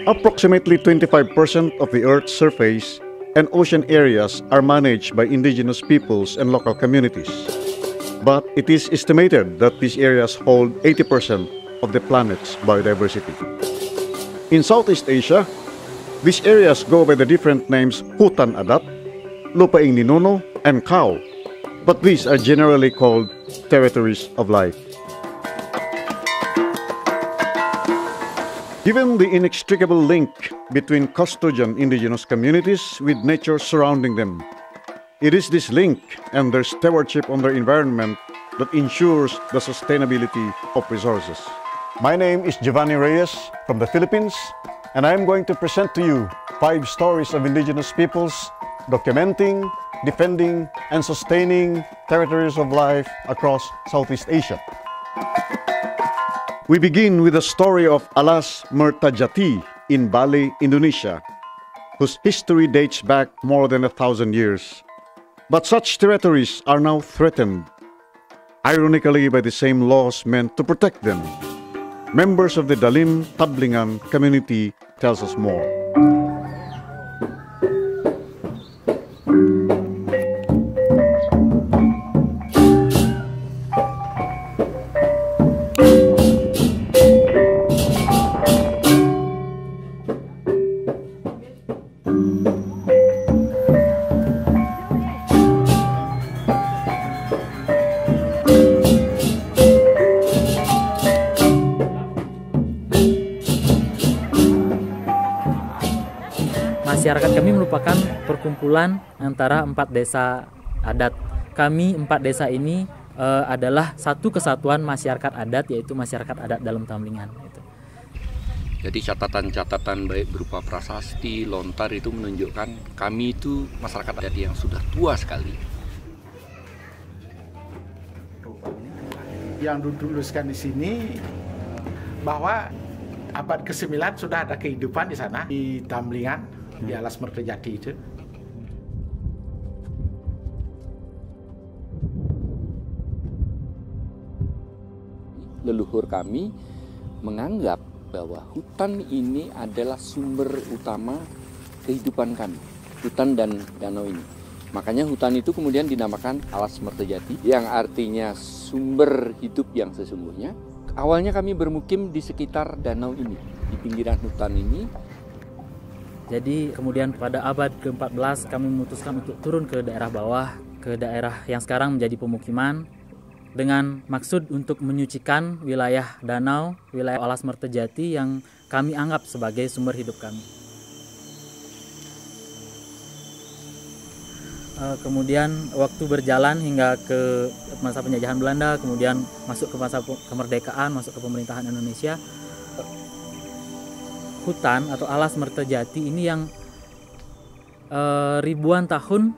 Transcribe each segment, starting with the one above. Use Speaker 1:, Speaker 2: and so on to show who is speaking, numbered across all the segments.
Speaker 1: Approximately 25% of the Earth's surface and ocean areas are managed by indigenous peoples and local communities. But it is estimated that these areas hold 80% of the planet's biodiversity. In Southeast Asia, these areas go by the different names Hutan Adat, Lupaing Ninuno, and Kau, but these are generally called territories of life. Given the inextricable link between custodian indigenous communities with nature surrounding them, it is this link and their stewardship on their environment that ensures the sustainability of resources. My name is Giovanni Reyes from the Philippines, and I am going to present to you 5 stories of indigenous peoples documenting, defending, and sustaining territories of life across Southeast Asia. We begin with the story of Alas Mertajati in Bali, Indonesia, whose history dates back more than 1,000 years. But such territories are now threatened, ironically by the same laws meant to protect them. Members of the Dalim Tablingan community tells us more.
Speaker 2: Masyarakat kami merupakan perkumpulan antara 4 desa adat. Kami 4 desa ini adalah satu kesatuan masyarakat adat, yaitu masyarakat adat Dalam Tamlingan.
Speaker 3: Jadi catatan-catatan baik berupa prasasti, lontar itu menunjukkan kami itu masyarakat adat yang sudah tua sekali.
Speaker 4: Yang dituliskan di sini bahwa abad ke-9 sudah ada kehidupan di sana, di Tamlingan, di Alas Mertajati itu.
Speaker 3: Leluhur kami menganggap bahwa hutan ini adalah sumber utama kehidupan kami, hutan dan danau ini. Makanya hutan itu kemudian dinamakan Alas Mertajati, yang artinya sumber hidup yang sesungguhnya. Awalnya kami bermukim di sekitar danau ini, di pinggiran hutan ini.
Speaker 2: Jadi kemudian pada abad ke-14 kami memutuskan untuk turun ke daerah bawah, ke daerah yang sekarang menjadi pemukiman, dengan maksud untuk menyucikan wilayah danau, wilayah Alas Mertajati yang kami anggap sebagai sumber hidup kami. Kemudian waktu berjalan hingga ke masa penjajahan Belanda, kemudian masuk ke masa kemerdekaan, masuk ke pemerintahan Indonesia. Hutan atau Alas Mertajati ini yang ribuan tahun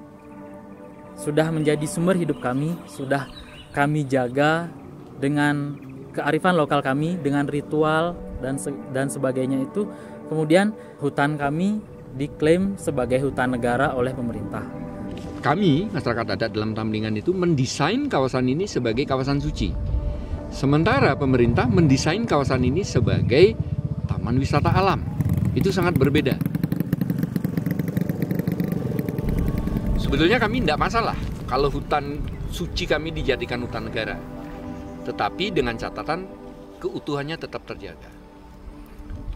Speaker 2: sudah menjadi sumber hidup kami, sudah kami jaga dengan kearifan lokal kami, dengan ritual dan sebagainya itu. Kemudian hutan kami diklaim sebagai hutan negara oleh pemerintah.
Speaker 3: Kami, masyarakat adat Dalam Tamlingan itu mendesain kawasan ini sebagai kawasan suci. Sementara pemerintah mendesain kawasan ini sebagai taman wisata alam. Itu sangat berbeda. Sebetulnya kami tidak masalah kalau hutan suci kami dijadikan hutan negara. Tetapi dengan catatan keutuhannya tetap terjaga.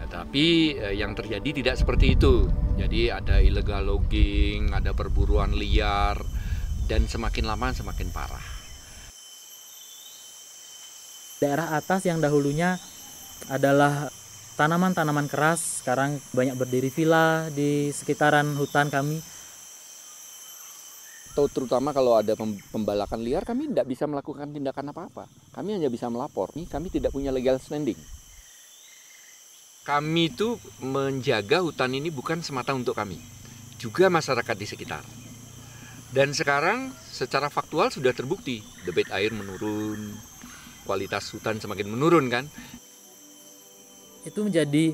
Speaker 3: Tetapi yang terjadi tidak seperti itu. Jadi ada illegal logging, ada perburuan liar, dan semakin lama semakin parah.
Speaker 2: Daerah atas yang dahulunya adalah tanaman-tanaman keras, sekarang banyak berdiri villa di sekitaran hutan kami.
Speaker 3: Terutama kalau ada pembalakan liar, kami tidak bisa melakukan tindakan apa-apa. Kami hanya bisa melapor. Kami tidak punya legal standing. Kami itu menjaga hutan ini bukan semata untuk kami, juga masyarakat di sekitar. Dan sekarang secara faktual sudah terbukti, debit air menurun, kualitas hutan semakin menurun kan.
Speaker 2: Itu menjadi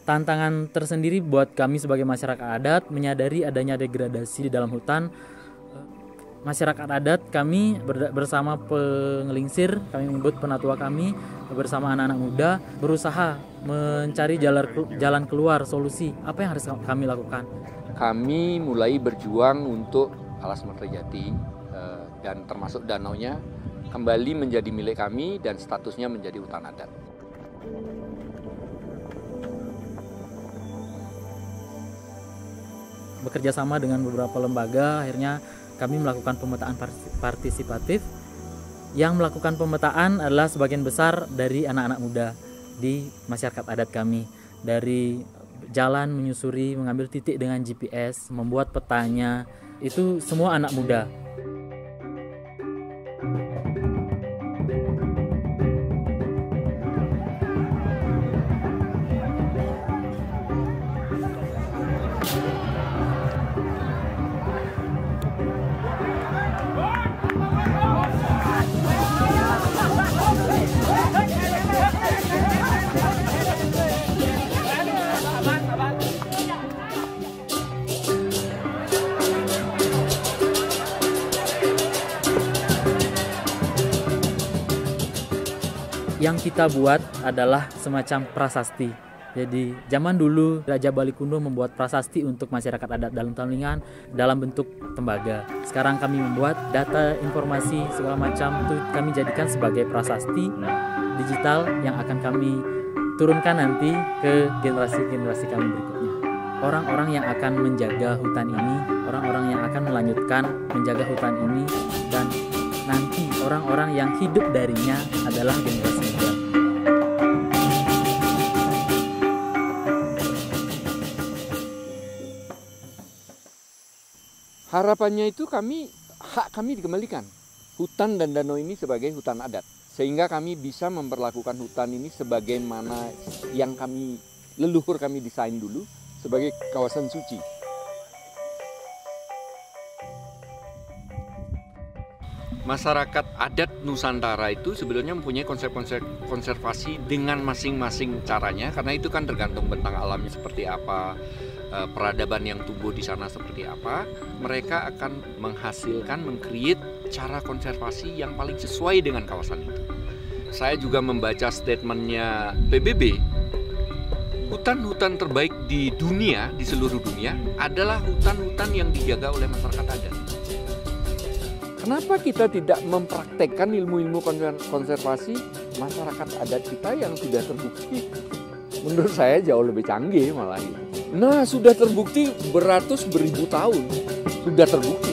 Speaker 2: tantangan tersendiri buat kami sebagai masyarakat adat, menyadari adanya degradasi di dalam hutan. Masyarakat adat kami bersama pengelingsir, kami menyebut penatua kami, bersama anak-anak muda berusaha mencari jalan keluar, solusi. Apa yang harus kami lakukan?
Speaker 3: Kami mulai berjuang untuk Alas Mertajati dan termasuk danaunya kembali menjadi milik kami dan statusnya menjadi hutan adat.
Speaker 2: Bekerja sama dengan beberapa lembaga, akhirnya kami melakukan pemetaan partisipatif. Yang melakukan pemetaan adalah sebagian besar dari anak-anak muda di masyarakat adat kami. Dari jalan menyusuri, mengambil titik dengan GPS, membuat petanya, itu semua anak muda. Yang kita buat adalah semacam prasasti. Jadi zaman dulu Raja Balikuno membuat prasasti untuk masyarakat adat dalam Tamlingan dalam bentuk tembaga. Sekarang kami membuat data, informasi segala macam itu kami jadikan sebagai prasasti digital yang akan kami turunkan nanti ke generasi-generasi kami berikutnya. Orang-orang yang akan menjaga hutan ini, orang-orang yang akan melanjutkan menjaga hutan ini, dan nanti orang-orang yang hidup darinya adalah generasi muda.
Speaker 3: Harapannya itu hak kami dikembalikan. Hutan dan danau ini sebagai hutan adat. Sehingga kami bisa memperlakukan hutan ini sebagaimana yang leluhur kami desain dulu sebagai kawasan suci. Masyarakat adat Nusantara itu sebenarnya mempunyai konsep-konsep konservasi dengan masing-masing caranya, karena itu kan tergantung bentang alamnya seperti apa, peradaban yang tumbuh di sana seperti apa. Mereka akan meng-create cara konservasi yang paling sesuai dengan kawasan itu. Saya juga membaca statementnya PBB, hutan-hutan terbaik di dunia, di seluruh dunia, adalah hutan-hutan yang dijaga oleh masyarakat adat. Kenapa kita tidak mempraktekkan ilmu-ilmu konservasi masyarakat adat kita yang sudah terbukti? Menurut saya jauh lebih canggih malah itu. Nah, sudah terbukti beribu tahun, sudah terbukti.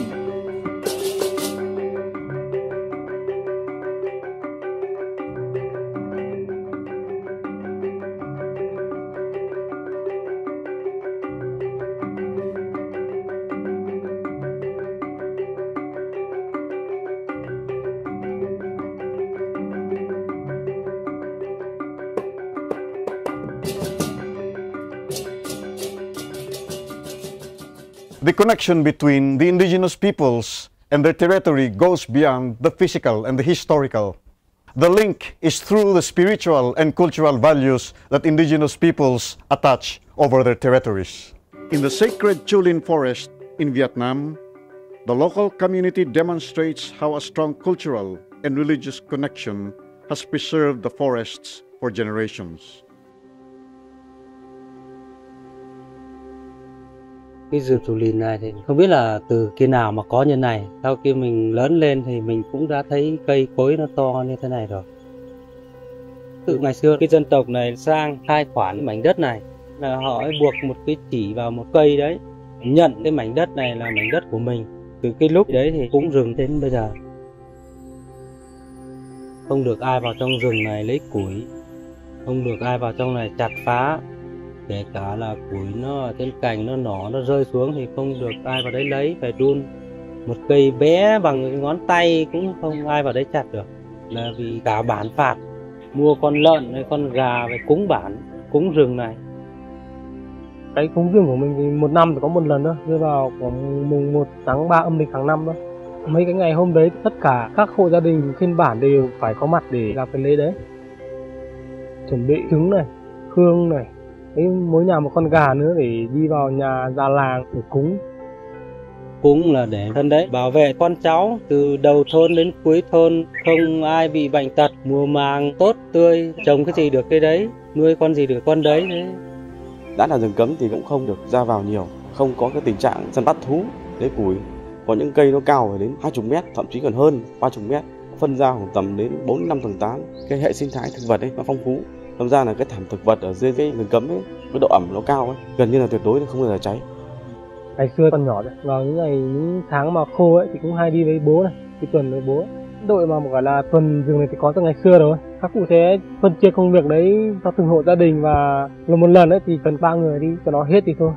Speaker 1: The connection between the indigenous peoples and their territory goes beyond the physical and the historical. The link is through the spiritual and cultural values that indigenous peoples attach over their territories. In the sacred Chulin Forest in Vietnam, the local community demonstrates how a strong cultural and religious connection has preserved the forests for generations.
Speaker 5: Cái rừng Thủ Lìn này thì không biết là từ khi nào mà có như này. Sau khi mình lớn lên thì mình cũng đã thấy cây cối nó to như thế này rồi. Từ ngày xưa cái dân tộc này sang khai khoản mảnh đất này là họ buộc một cái chỉ vào một cây đấy, nhận cái mảnh đất này là mảnh đất của mình. Từ cái lúc đấy thì cũng rừng đến bây giờ. Không được ai vào trong rừng này lấy củi, không được ai vào trong này chặt phá. Kể cả là củi nó ở trên cành nó nỏ nó rơi xuống thì không được ai vào đấy lấy, phải đun một cây bé bằng cái ngón tay cũng không ai vào đấy chặt được, là vì cả bản phạt mua con lợn hay con gà phải cúng bản, cúng rừng này.
Speaker 6: Cái cúng rừng của mình thì một năm chỉ có một lần thôi, rơi vào mùng 1 tháng 3 âm lịch hàng năm thôi. Mấy cái ngày hôm đấy tất cả các hộ gia đình trên bản đều phải có mặt để làm cái lễ đấy. Chuẩn bị trứng này, hương này, mỗi nhà một con gà nữa để đi vào nhà già làng để cúng.
Speaker 5: cúng là để thân đấy bảo vệ con cháu từ đầu thôn đến cuối thôn, không ai bị bệnh tật, mùa màng tốt tươi, trồng cái gì được cái đấy, nuôi con gì được con đấy. Đấy.
Speaker 7: Đã là rừng cấm thì cũng không được ra vào nhiều, không có cái tình trạng săn bắt thú, lấy củi. Có những cây nó cao đến 20 mét, thậm chí còn hơn 30 mét, phân ra khoảng tầm đến 4-5 tầng tán. Cái hệ sinh thái thực vật ấy nó phong phú. Thật ra là cái thảm thực vật ở dưới cái rừng cấm ấy, cái độ ẩm nó cao ấy, gần như là tuyệt đối không bao giờ cháy.
Speaker 6: Ngày xưa còn nhỏ đấy, vào những tháng mà khô ấy thì cũng hay đi với bố này, đi tuần với bố. Đội mà gọi là tuần rừng này thì có từ ngày xưa rồi. Các cụ sẽ phân chia công việc đấy cho từng hộ gia đình và một lần ấy thì cần 3 người đi cho nó hết thì thôi.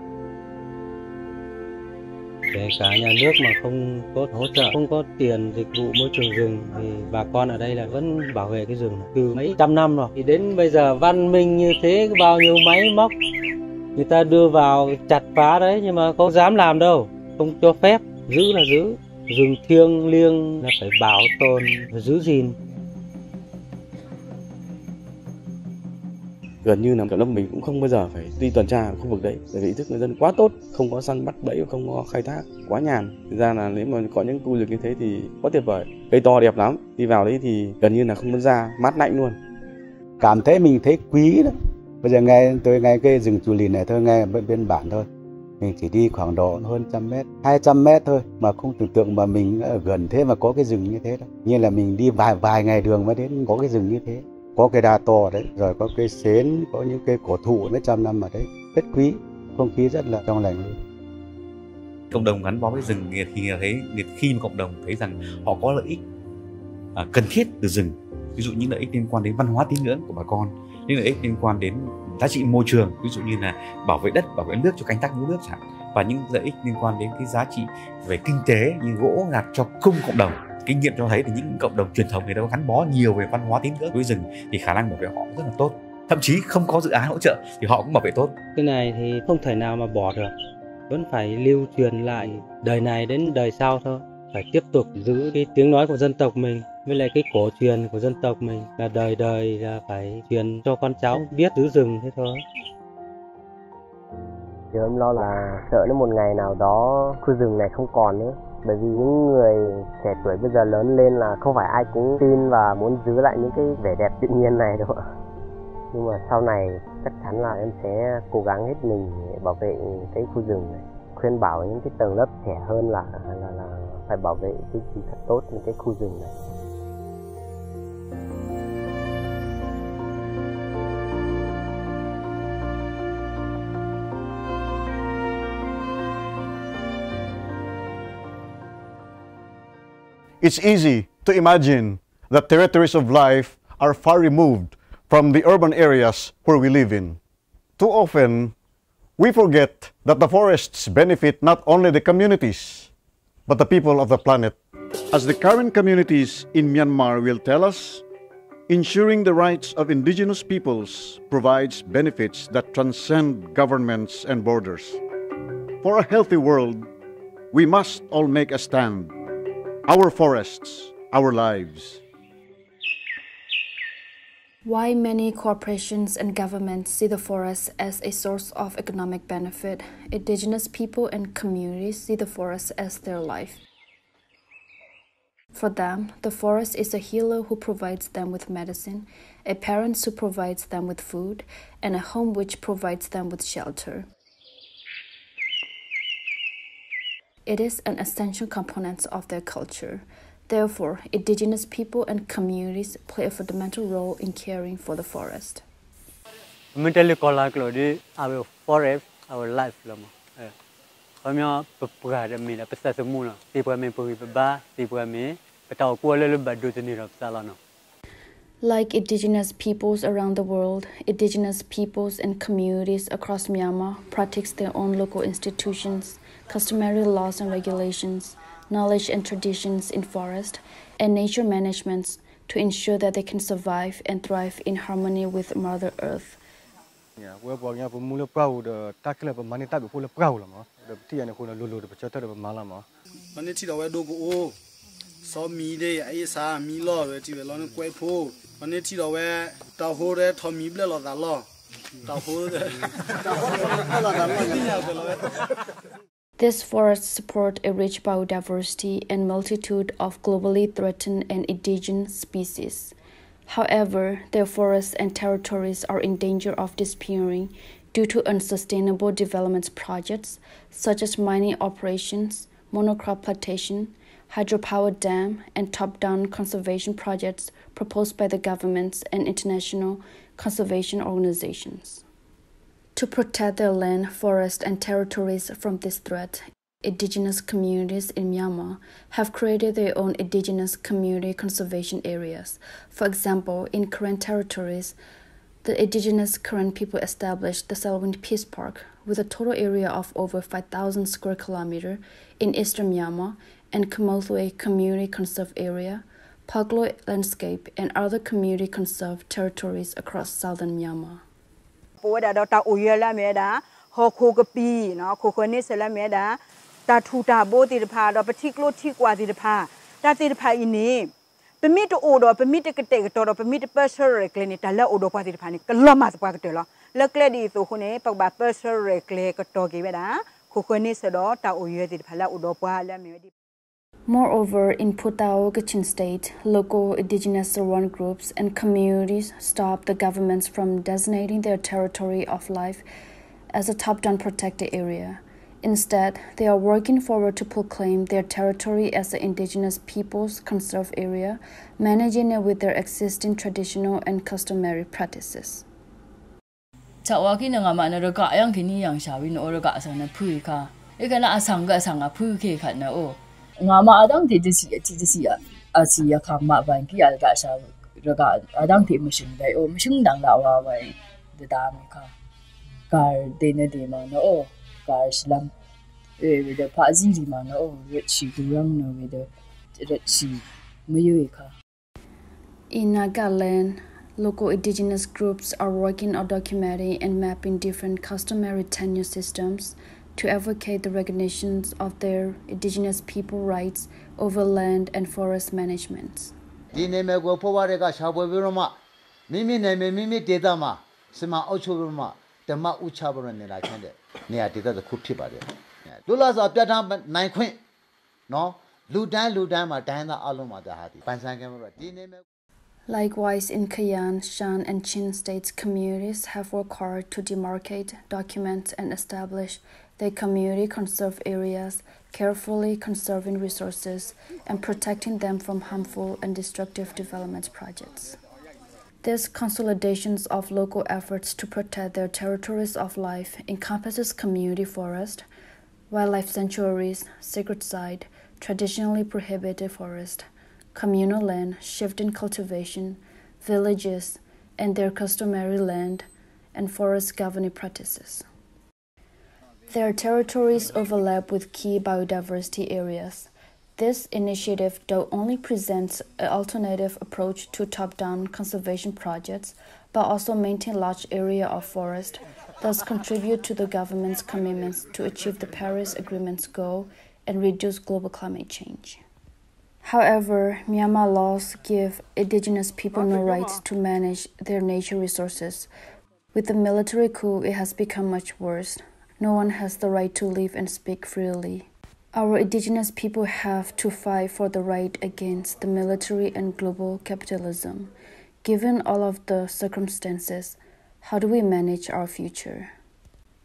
Speaker 5: Kể cả nhà nước mà không có hỗ trợ, không có tiền dịch vụ môi trường rừng thì bà con ở đây là vẫn bảo vệ cái rừng này từ mấy trăm năm rồi. Thì đến bây giờ văn minh như thế, bao nhiêu máy móc người ta đưa vào chặt phá đấy, nhưng mà có dám làm đâu, không cho phép. Giữ là giữ, rừng thiêng liêng là phải bảo tồn và giữ gìn.
Speaker 7: Gần như là Kiểm lâm mình cũng không bao giờ phải đi tuần tra ở khu vực đấy, bởi vì ý thức người dân quá tốt, không có săn bắt bẫy, không có khai thác, quá nhàn. Thực ra là nếu mà có những khu rừng như thế thì quá tuyệt vời, cây to đẹp lắm, đi vào đấy thì gần như là không muốn ra, mát lạnh luôn.
Speaker 8: Cảm thấy mình thấy quý đó. Bây giờ tôi nghe cái rừng Chùa Lìn này thôi, nghe bên bản thôi, mình chỉ đi khoảng độ hơn 100 mét, 200 mét thôi mà không tưởng tượng mà mình ở gần thế mà có cái rừng như thế đó. Như là mình đi vài ngày đường mới đến có cái rừng như thế. Có cây đa to đấy, rồi có cây sến, có những cây cổ thụ mấy trăm năm ở đấy, rất quý, không khí rất là trong lành luôn.
Speaker 9: Cộng đồng gắn bó với rừng khi mà cộng đồng thấy rằng họ có lợi ích cần thiết từ rừng, ví dụ những lợi ích liên quan đến văn hóa tín ngưỡng của bà con, những lợi ích liên quan đến giá trị môi trường, ví dụ như là bảo vệ đất, bảo vệ nước cho canh tác lúa nước chẳng, và những lợi ích liên quan đến cái giá trị về kinh tế như gỗ gặt cho cùng cộng đồng. Kinh nghiệm cho thấy thì những cộng đồng truyền thống người ta có gắn bó nhiều về văn hóa tín ngưỡng với rừng thì khả năng bảo vệ họ rất là tốt, thậm chí không có dự án hỗ trợ thì họ cũng bảo vệ tốt.
Speaker 5: Cái này thì không thể nào mà bỏ được, vẫn phải lưu truyền lại đời này đến đời sau thôi, phải tiếp tục giữ cái tiếng nói của dân tộc mình với lại cái cổ truyền của dân tộc mình, là đời đời là phải truyền cho con cháu biết giữ rừng thế thôi.
Speaker 10: Điều em lo là sợ đến một ngày nào đó khu rừng này không còn nữa. Bởi vì những người trẻ tuổi bây giờ lớn lên là không phải ai cũng tin và muốn giữ lại những cái vẻ đẹp tự nhiên này đâu ạ. Nhưng mà sau này chắc chắn là em sẽ cố gắng hết mình để bảo vệ cái khu rừng này. Khuyên bảo những cái tầng lớp trẻ hơn là phải bảo vệ cái gì thật tốt những cái khu rừng này.
Speaker 1: It's easy to imagine that territories of life are far removed from the urban areas where we live in. Too often, we forget that the forests benefit not only the communities, but the people of the planet. As the current communities in Myanmar will tell us, ensuring the rights of indigenous peoples provides benefits that transcend governments and borders. For a healthy world, we must all make a stand. Our forests, our lives.
Speaker 11: Why many corporations and governments see the forest as a source of economic benefit, indigenous people and communities see the forest as their life. For them, the forest is a healer who provides them with medicine, a parent who provides them with food, and a home which provides them with shelter. It is an essential component of their culture. Therefore, indigenous people and communities play a fundamental role in caring for the forest.
Speaker 12: Mentally call our forest, our life. Kami berperah mi la pesta semula. Tipu mi pergi beba, tipu mi petau kuala lebih dua jenis salano.
Speaker 11: Like indigenous peoples around the world, indigenous peoples and communities across Myanmar practice their own local institutions, customary laws and regulations, knowledge and traditions in forest, and nature management to ensure that they can survive and thrive in harmony with Mother Earth.
Speaker 13: We bornya pemula perahu dah tak kira pemanita berpula perahu lama. Dah tiada nak guna lulu dah bercerita dah bermalam lama.
Speaker 14: Mana tidak ada dogo, so mi deh, ayah sah mi lo, tidak lalu kuai po. Mana tidak ada tahu deh, thom mi bela dah lo, tahu deh.
Speaker 11: These forests support a rich biodiversity and multitude of globally threatened and indigenous species. However, their forests and territories are in danger of disappearing due to unsustainable development projects such as mining operations, monocrop plantation, hydropower dam, and top-down conservation projects proposed by the governments and international conservation organizations. To protect their land, forests, and territories from this threat, indigenous communities in Myanmar have created their own indigenous community conservation areas. For example, in Karen territories, the indigenous Karen people established the Selwyn Peace Park with a total area of over 5,000 square kilometers in eastern Myanmar, and Kamothwe Community Conserve Area, Paglo Landscape, and other community conserved territories across southern Myanmar.
Speaker 15: Permit to order, permit to take or permit to pursue reclaim it, allow order quality panic, Lomas Pactella, Leclady to Hune, Pagba pursue reclaim Togiveda, Coconis, Ta Uyed, Pala Udopa, Lamedi.
Speaker 11: Moreover, in Putao Kachin State, local indigenous Saran groups and communities stopped the governments from designating their territory of life as a top-down protected area. Instead, they are working forward to proclaim their territory as the indigenous peoples' conserved area, managing it with their existing traditional and customary practices.
Speaker 16: Tawaki na nga mana roka yang kini yang shawin o roka sana pui ka. Ika na asanga pui ke ka na o. Nga ma adang ti disi asiya ka ma ban ki al ka sa roka adang ti mishing dai o mishing dang la wa wai de da mi ka. Kar de na de ma na o. Slam with the Pazi Mana or Richie Gurang with the Richie Muyuika.
Speaker 11: In Nagaland, local indigenous groups are working on documenting and mapping different customary tenure systems to advocate the recognition of their indigenous people rights over land and forest management.
Speaker 17: Tema Uchabra Nila Kende, near the Kuti Bade. Lulas of Piatan Nine Queen. No, Ludan, Matana Aluma Dahati.
Speaker 11: Likewise, in Kayan, Shan, and Chin states, communities have worked hard to demarcate, document, and establish their community conserved areas, carefully conserving resources and protecting them from harmful and destructive development projects. This consolidations of local efforts to protect their territories of life encompasses community forest, wildlife sanctuaries, sacred site, traditionally prohibited forest, communal land, shifting cultivation, villages, and their customary land and forest governing practices. Their territories overlap with key biodiversity areas. This initiative not only presents an alternative approach to top-down conservation projects, but also maintain large area of forest, thus contribute to the government's commitments to achieve the Paris Agreement's goal and reduce global climate change. However, Myanmar laws give indigenous people no rights to manage their nature resources. With the military coup, it has become much worse. No one has the right to live and speak freely. Our indigenous people have to fight for the right against the military and global capitalism. Given all of the circumstances, how do we manage our future?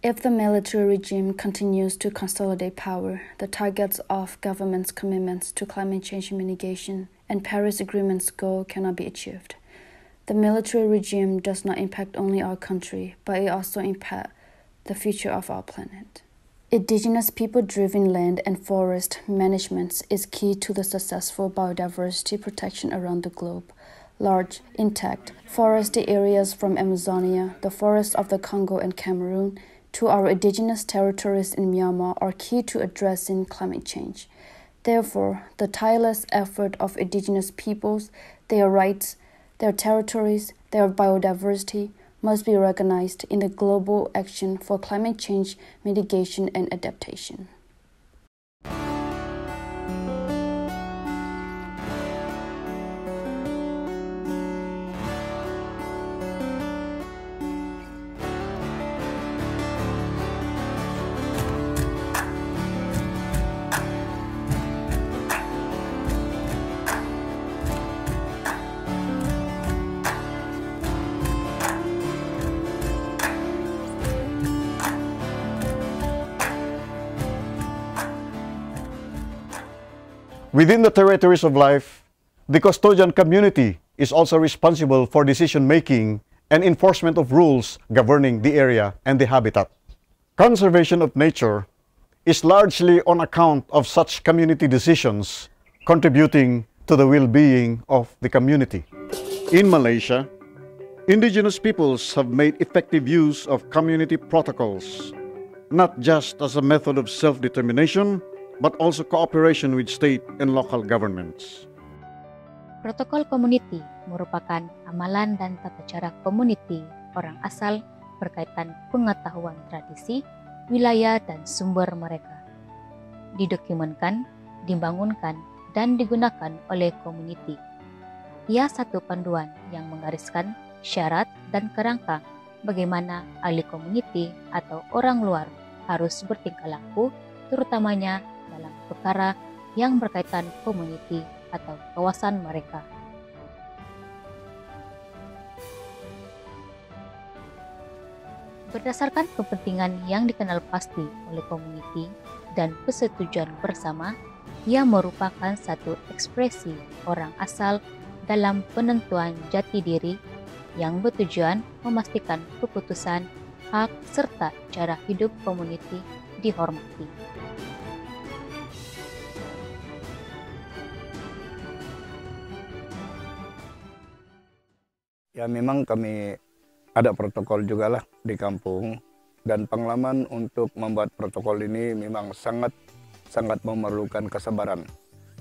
Speaker 11: If the military regime continues to consolidate power, the targets of government's commitments to climate change mitigation and Paris Agreement's goal cannot be achieved. The military regime does not impact only our country, but it also impacts the future of our planet. Indigenous people-driven land and forest management is key to the successful biodiversity protection around the globe. Large, intact, forested areas from Amazonia, the forests of the Congo and Cameroon, to our indigenous territories in Myanmar are key to addressing climate change. Therefore, the tireless effort of indigenous peoples, their rights, their territories, their biodiversity, must be recognized in the global action for climate change mitigation and adaptation.
Speaker 1: Within the territories of life, the custodian community is also responsible for decision-making and enforcement of rules governing the area and the habitat. Conservation of nature is largely on account of such community decisions, contributing to the well-being of the community. In Malaysia, indigenous peoples have made effective use of community protocols, not just as a method of self-determination, but also cooperation with state and local governments.
Speaker 18: Protokol komuniti merupakan amalan dan tata cara komuniti orang asal berkaitan pengetahuan tradisi, wilayah, dan sumber mereka. Didokumenkan, dibangunkan, dan digunakan oleh komuniti. Ia satu panduan yang menggariskan syarat dan kerangka bagaimana ahli komuniti atau orang luar harus bertingkah laku, terutamanya dalam perkara yang berkaitan komuniti atau kawasan mereka. Berdasarkan kepentingan yang dikenal pasti oleh komuniti dan persetujuan bersama, ia merupakan satu ekspresi orang asal dalam penentuan jati diri yang bertujuan memastikan keputusan, hak, serta cara hidup komuniti dihormati.
Speaker 19: Ya memang kami ada protokol juga lah di kampung, dan pengalaman untuk membuat protokol ini memang sangat memerlukan kesabaran.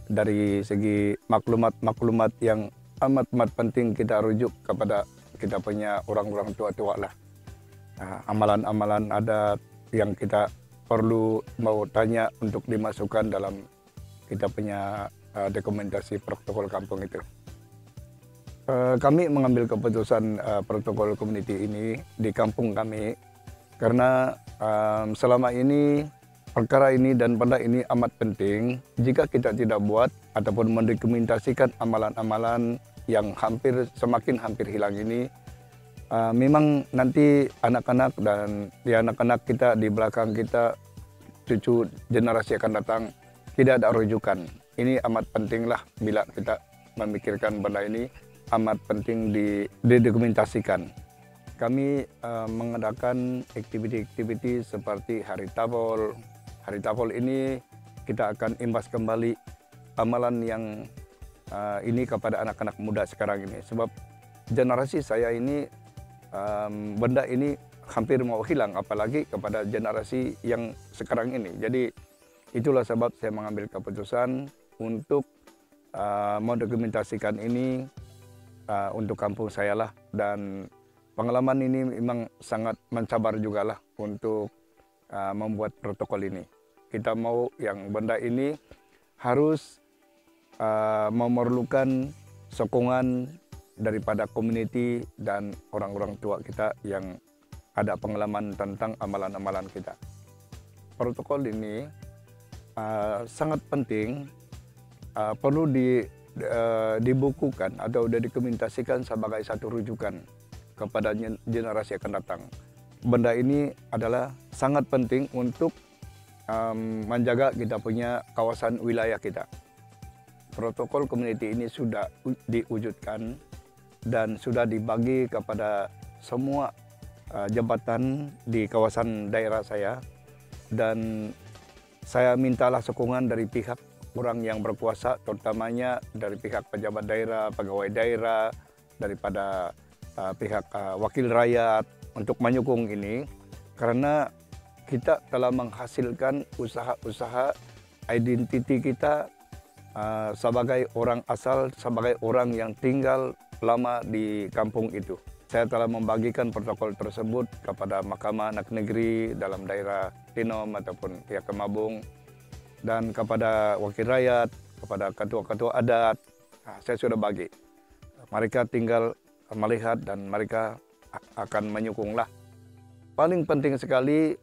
Speaker 19: Dari segi maklumat yang amat penting kita rujuk kepada kita punya orang-orang tua-tua lah. Amalan-amalan adat yang kita perlu mau tanya untuk dimasukkan dalam kita punya dokumentasi protokol kampung itu. Kami mengambil keputusan protokol community ini di kampung kami karena selama ini perkara ini dan benda ini amat penting. Jika kita tidak buat ataupun mendokumentasikan amalan-amalan yang semakin hampir hilang ini, memang nanti anak-anak dan anak-anak kita di belakang kita, cucu generasi akan datang, tidak ada rujukan. Ini amat penting lah bila kita memikirkan benda ini, amat penting didokumentasikan. Kami mengadakan aktiviti-aktiviti seperti Hari Tafol. Hari Tafol ini kita akan imbas kembali amalan yang ini kepada anak-anak muda sekarang ini. Sebab generasi saya ini benda ini hampir mau hilang, apalagi kepada generasi yang sekarang ini. Jadi itulah sebab saya mengambil keputusan untuk mendokumentasikan ini untuk kampung saya lah. Dan pengalaman ini memang sangat mencabar juga lah untuk membuat protokol ini. Kita mau yang benda ini harus memerlukan sokongan daripada komuniti dan orang-orang tua kita yang ada pengalaman tentang amalan-amalan kita. Protokol ini sangat penting, perlu dibukukan atau didokumentasikan sebagai satu rujukan kepada generasi akan datang. Benda ini adalah sangat penting untuk menjaga kita punya kawasan wilayah kita. Protokol komuniti ini sudah diwujudkan dan sudah dibagi kepada semua jabatan di kawasan daerah saya, dan saya mintalah sokongan dari pihak orang yang berkuasa, terutamanya dari pihak pejabat daerah, pegawai daerah, daripada pihak wakil rakyat untuk menyokong ini, karena kita telah menghasilkan usaha-usaha identiti kita sebagai orang asal, sebagai orang yang tinggal lama di kampung itu. Saya telah membagikan protokol tersebut kepada Mahkamah Anak Negeri dalam daerah Tinom ataupun pihak Kemabung, dan kepada wakil rakyat, kepada ketua-ketua adat. Saya sudah bagi. Mereka tinggal melihat dan mereka akan menyokonglah. Paling penting sekali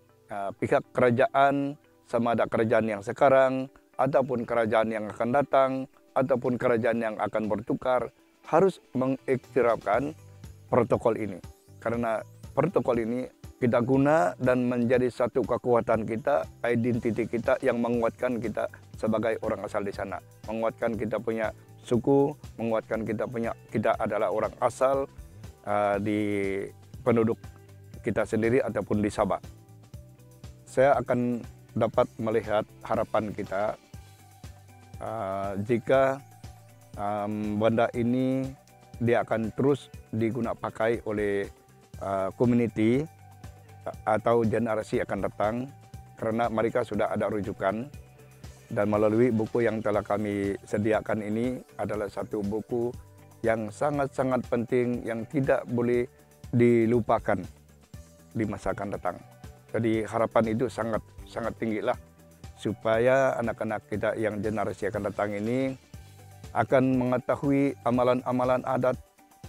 Speaker 19: pihak kerajaan, sama ada kerajaan yang sekarang ataupun kerajaan yang akan datang ataupun kerajaan yang akan bertukar, harus mengiktirafkan protokol ini. Karena protokol ini kita guna dan menjadi satu kekuatan kita, identiti kita yang menguatkan kita sebagai orang asal di sana, menguatkan kita punya suku, menguatkan kita adalah orang asal di penduduk kita sendiri ataupun di Sabah. Saya akan dapat melihat harapan kita jika benda ini dia akan terus digunakan pakai oleh community atau generasi akan datang, karena mereka sudah ada rujukan. Dan melalui buku yang telah kami sediakan ini adalah satu buku yang sangat-sangat penting yang tidak boleh dilupakan di masa akan datang. Jadi harapan itu sangat tinggi lah, supaya anak-anak kita yang generasi akan datang ini akan mengetahui amalan-amalan adat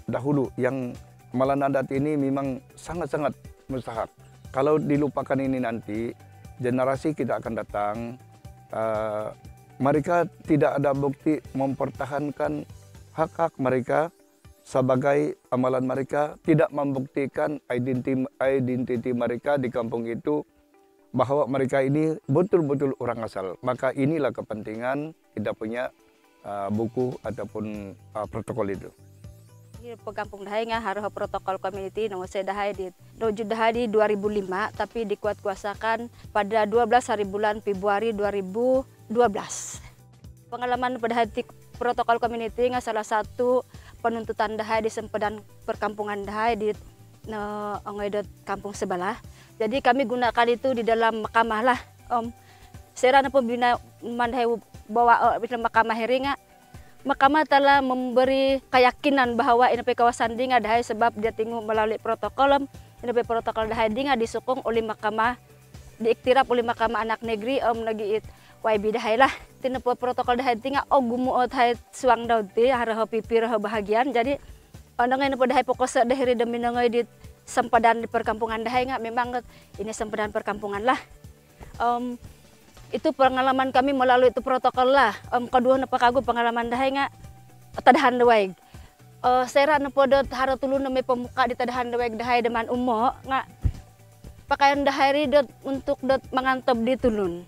Speaker 19: dahulu, yang amalan adat ini memang sangat-sangat mustahak. Kalau dilupakan ini nanti, generasi kita akan datang, mereka tidak ada bukti mempertahankan hak-hak mereka sebagai amalan mereka, tidak membuktikan identiti mereka di kampung itu bahwa mereka ini betul-betul orang asal. Maka inilah kepentingan kita punya buku ataupun protokol itu.
Speaker 20: Pegampung Dahai harus protokol community nong Dahai di Doju Dahai di 2005, tapi dikuat-kuasakan pada 12 hari bulan Februari 2012. Pengalaman pada protokol community salah satu penuntutan Dahai di sempedan perkampungan Dahai di Ongoidot kampung sebelah. Jadi kami gunakan itu di dalam mahkamah lah. Serana pembina mandai bawa di mahkamah heringa. Mahkamah telah memberi keyakinan bahwa ini kawasan Dinga Dahai sebab dia tinggal melalui protokol. Ini protokol Dahai Dinga disokong oleh mahkamah, diiktiraf oleh mahkamah anak negeri nagiit YB Dahai lah. Tina protokol Dahai Dinga gumu Dahai suang dauti harah pipir bahagian. Jadi orang ini Dahai pokok sedahiri demi nangai di sempadan di perkampungan Dahai memang ini sempadan perkampungan lah. Itu pengalaman kami melalui itu protokol lah. Kedua napakagu pengalaman Dahai tadahan deweg. Sera napodot hara tulu name pemuka di tadahan deweg Dahai deman umo pakaian Dahai dot untuk dot mengantop di tulun.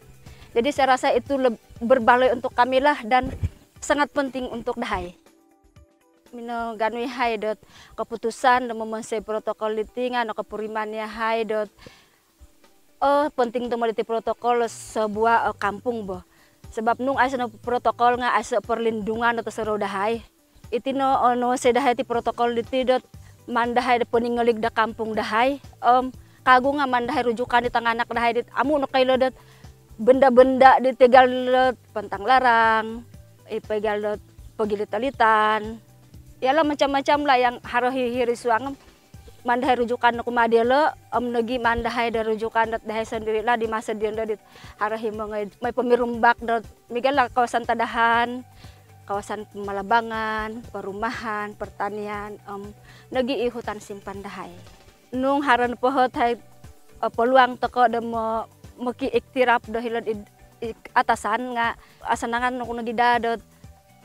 Speaker 20: Jadi saya rasa itu berbaloi untuk kami lah dan sangat penting untuk Dahai. Mino ganui hai dot keputusan dan memonsai protokol litingan no kepurimannya hai dot penting untuk meliti protokol sebuah kampung boh. Sebab nung asa protokol asa perlindungan atau seru Dahai. Itu no sedahai ti protokol liti dot mandahai peninggalig da kampung Dahai. Kagu mandahai rujukan di tengah anak Dahai dit amu no kailo dot benda-benda di tegal pentang larang, pegal dot pegilitalitan. Yalah macam-macam lah yang harohi suang. Mandahai rujukan aku madelo negi mandahai da rujukan Dahai sendiri lah di masa dia dit harahi may pemirumbak dot migala kawasan tadahan, kawasan pemalabangan, perumahan, pertanian negi hutan simpan Dahai. Nung haran pohot hai peluang teko demo meki iktirap dahilad atasan asanangan nung negi dadot.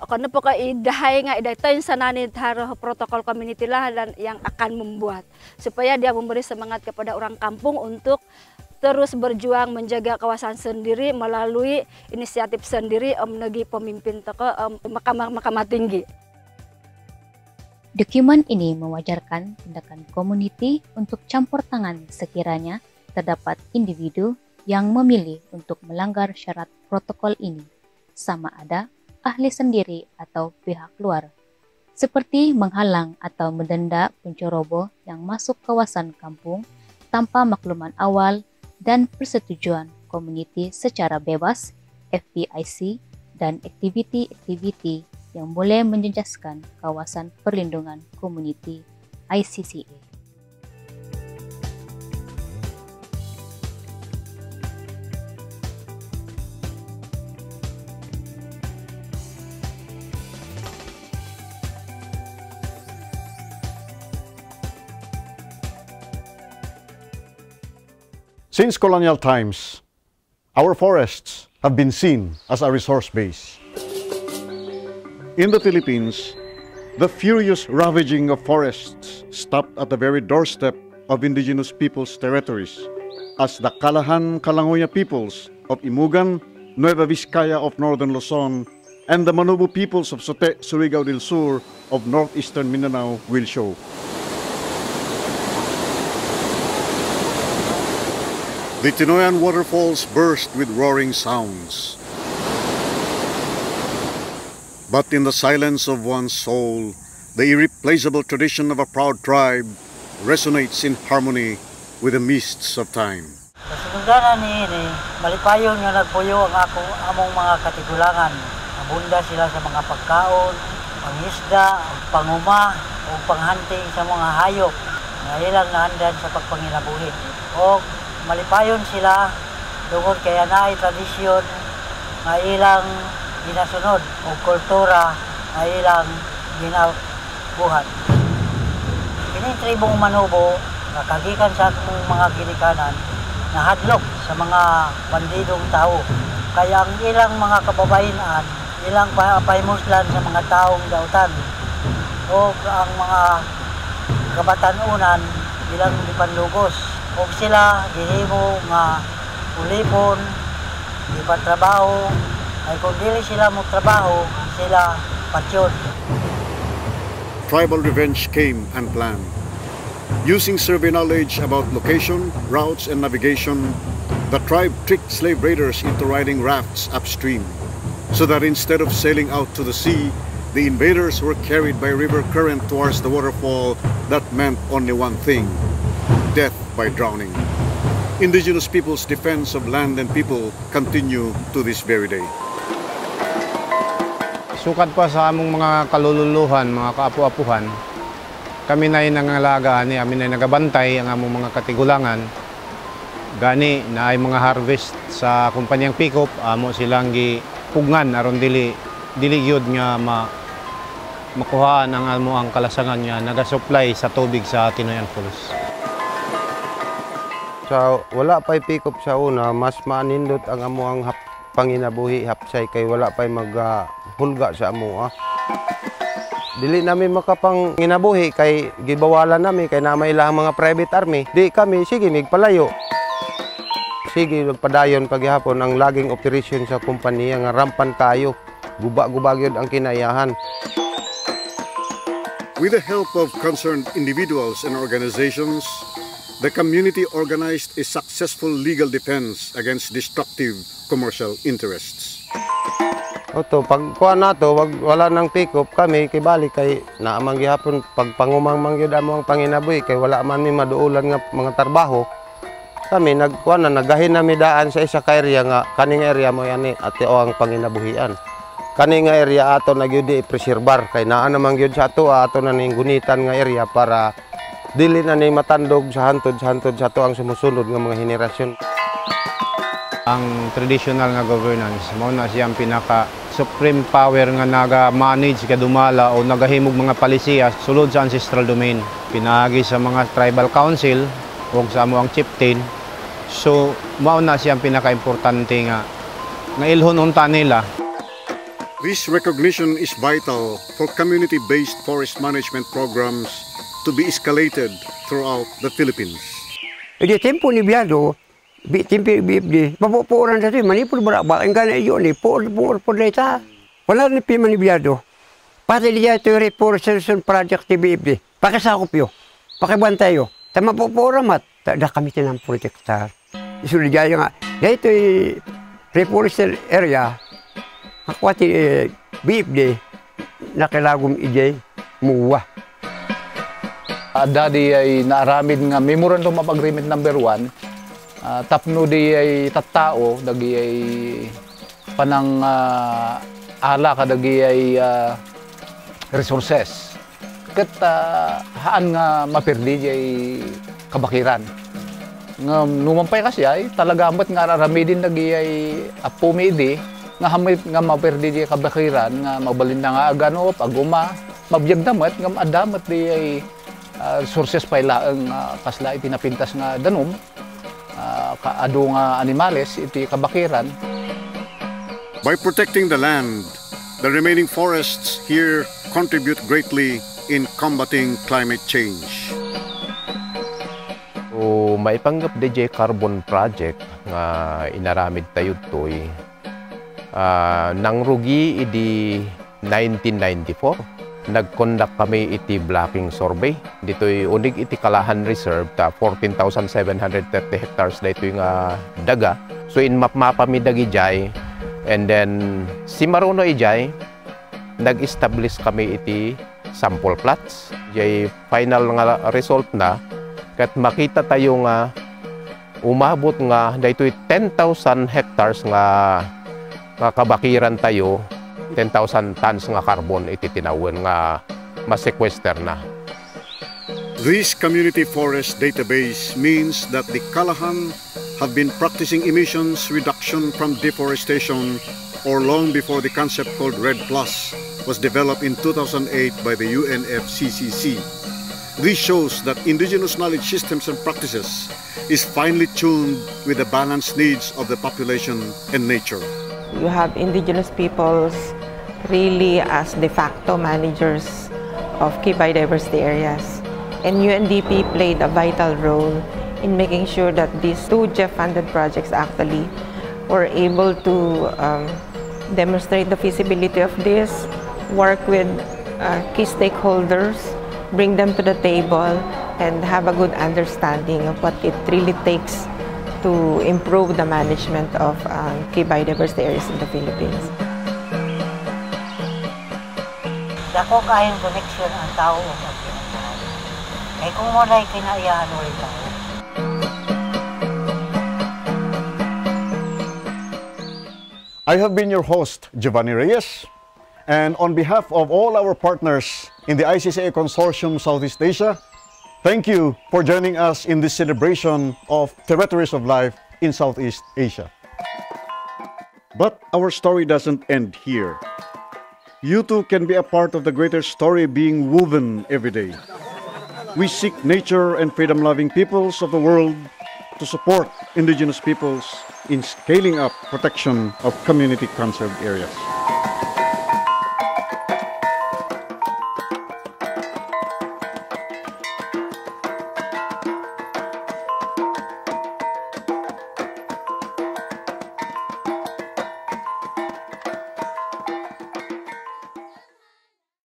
Speaker 20: Karena pokoknya Dahai iday sanani taruh protokol community lah dan yang akan membuat supaya dia memberi semangat kepada orang kampung untuk terus berjuang menjaga kawasan sendiri melalui inisiatif sendiri negi pemimpin toko mahkamah tinggi.
Speaker 18: Dokumen ini mewajarkan tindakan komuniti untuk campur tangan sekiranya terdapat individu yang memilih untuk melanggar syarat protokol ini, sama ada ahli sendiri atau pihak luar, seperti menghalang atau mendenda penceroboh yang masuk kawasan kampung tanpa makluman awal dan persetujuan komuniti secara bebas, FPIC, dan aktiviti-aktiviti yang boleh menjejaskan kawasan perlindungan komuniti ICCA.
Speaker 1: Since colonial times, our forests have been seen as a resource base. In the Philippines, the furious ravaging of forests stopped at the very doorstep of indigenous peoples' territories, as the Kalahan Kalangoya peoples of Imugan Nueva Vizcaya of northern Luzon, and the Manobo peoples of Sote, Surigao del Sur of northeastern Mindanao will show. The Tinoyan waterfalls burst with roaring sounds. But in the silence of one's soul, the irreplaceable tradition of a proud tribe resonates in harmony with the mists of time.
Speaker 21: Kasundanan ni malipayon nga nagpuyo ang among mga katigulangan. Abunda sila sa mga pagkaon, pangisda, panguma, o panghunting sa mga hayop na ilang naandan sa pagpanginabuhi. O malipayon sila tungod kaya naay tradisyon nga ilang ginasunod o kultura nga ilang ginabuhat. Kining tribong Manobo nakagikan sa atong mga ginikanan nahadlok sa mga bandidong tao. Kaya ang ilang mga kababayenan, ilang paimuslan sa mga taong dautan o ang mga kabatanunan ilang dipanlugos. O sila gihimo nga ulipon, ipatrabaho, ay kung dili sila magtrabaho, sila patsyon.
Speaker 1: Tribal revenge came unplanned. Using survey knowledge about location, routes, and navigation, the tribe tricked slave raiders into riding rafts upstream, so that instead of sailing out to the sea, the invaders were carried by river current towards the waterfall that meant only one thing: death by drowning. Indigenous people's defense of land and people continue to this very day.
Speaker 22: Sukat pa sa among mga kalululuhan, mga kaapu-apuhan, kami na nangangalaga ni amin na nagabantay ang among mga katigulangan. Gani na ay mga harvest sa kumpanyang Pickup, amo silang gipugnan aron dili gyud nga makuhaan ang amo ang kalasangan nga naga-supply sa tubig sa Tinoyan Falls.
Speaker 23: So, wala pa'y pick-up sa una, mas manindot ang amuang panginabuhi hapsay kay wala pa'y maghulga sa amuha. Dili namin makapanginabuhi kay gibawalan namin kay na may ilang mga private army. Di kami, sige, migpalayo. Sige, padayon paghihapon ang laging operation sa kumpanya nga rampan kayo. Guba-guba gyud ang kinayahan.
Speaker 1: With the help of concerned individuals and organizations, the community organized a successful legal defense against destructive commercial interests.
Speaker 23: Oto, pagkuha nato, wala nang pick-up kami, kibali kay naamang gihapon, pagpangumang mangyod amo ang panginabuhi, kay wala man mi maduulan nga mga trabaho. Kami, nagahin nami daan sa isa ka area nga, kaning area mo yan ati o ang panginabuhian. Kaning area ato nagyudi preserbar, kay naan namang gyud sa ato, ato na ning gunitan nga area para dili na ni matandog sa hantod sa ato ang sumusunod nga mga henerasyon.
Speaker 22: Ang traditional nga governance mao na siyang pinaka supreme power nga naga-manage kadumala o nagahimog mga palisiya sulod sa ancestral domain. Pinagi sa mga tribal council o sa amuang chieftain. So mao na siyang pinaka-importante nga ilhon unta nila.
Speaker 1: This recognition is vital for community-based forest management programs to be escalated throughout the Philippines.
Speaker 24: Di tempo ni biado, timpi bibli, mapupuran dati manipur berapa enggan iyo ni por data. Wala ni pi manibiado. Pati dia to reforestation project ti bibli. Pakasakop yo. Pakibantay yo. Tama pupura mat. Da kami tinang protektar. Isu dia nga. Dito reforestation area. Ako ti bibli nakilagom ijay muwa.
Speaker 25: Dadi ay naaramid nga Memorandum of Agreement number 1. Tapno di ay tattao, dagi ay panang ala kadagi ay resources. Ket haan nga mapirdi ay kabakiran. Nga numampay kasi ay talaga amat nga aramidin dagi ay apumidi nga hamit nga mapirdi di kabakiran nga mabalin na nga aganop aguma mabiyag damat nga adamat di ay sources pa ilaang kasla ipinapintas nga danom, kaado nga animales, iti kabakiran.
Speaker 1: By protecting the land, the remaining forests here contribute greatly in combating climate change.
Speaker 26: So, maipanggap DJ Carbon Project nga inaramid tayo to'y
Speaker 23: Nang rugi idi 1994, nag-conduct kami iti blocking survey. Dito'y unig iti Kalahan Reserve ta 14,730 hectares dito yung daga. So in mapmi dagi jay, and then si Maruno ijay, nag-establish kami iti sample plots. Jay final nga result na, kat makita tayo nga umabot nga dito'y 10,000 hectares nga kabakiran tayo, 10,000 tons nga carbon iti tinawin nga ma-sequester na.
Speaker 1: This community forest database means that the Kalahan have been practicing emissions reduction from deforestation or long before the concept called REDD+ was developed in 2008 by the UNFCCC. This shows that indigenous knowledge systems and practices is finely tuned with the balanced needs of the population and nature.
Speaker 2: You have indigenous peoples really as de facto managers of key biodiversity areas. And UNDP played a vital role in making sure that these two GEF-funded projects actually were able to demonstrate the feasibility of this, work with key stakeholders, bring them to the table, and have a good understanding of what it really takes to improve the management of key biodiversity areas in the Philippines.
Speaker 21: Dako kayong connection ang tao o pagkinasahan. Kaya kung wala'y kinaiyahan o tao.
Speaker 1: I have been your host, Giovanni Reyes, and on behalf of all our partners in the ICCA Consortium Southeast Asia, thank you for joining us in this celebration of Territories of Life in Southeast Asia. But our story doesn't end here. You too can be a part of the greater story being woven every day. We seek nature and freedom-loving peoples of the world to support indigenous peoples in scaling up protection of community conserved areas.